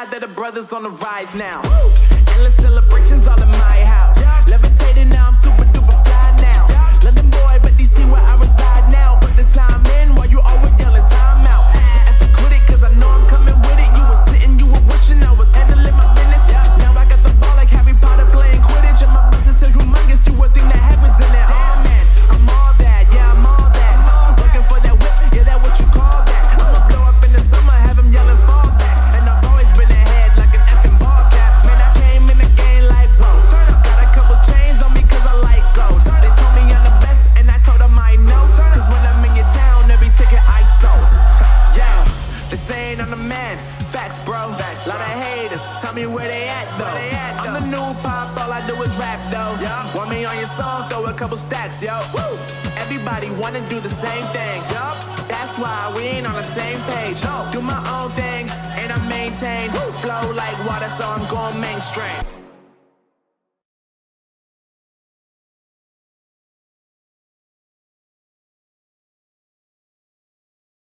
That the brothers on the rise now. Endless celebrations all in my house. Levitating now, I'm super duper fly now. London boy, but they see where I reside now. Put the time in while you always yelling time out. And for quit it, cause I know I'm coming with it. You were sitting, you were wishing I was handling my business. Now I got the ball like Harry Potter playing Quidditch. And my business is humongous, you would think that happens in there. Damn man, I'm all that, yeah, I'm all that. Working for that whip, yeah, that what you call that. I'ma blow up in the summer, have him yelling fall back. And I've always been ahead like an effing ball cap. Man, I came in the game like, whoa. Got a couple chains on me cause I like gold. They told me I'm the best and I told them I know. Cause when I'm in your town, every ticket I sold. Yeah, they saying I'm the man. Facts, bro. Lot of haters, tell me where they at though. I'm the new pop, all I do is rap though. Want me on your song, throw a couple stacks, yo. Woo! Everybody wanna do the same thing. That's why we ain't on the same page. Do my own thing, and I maintain. Flow like water, so I'm going mainstream.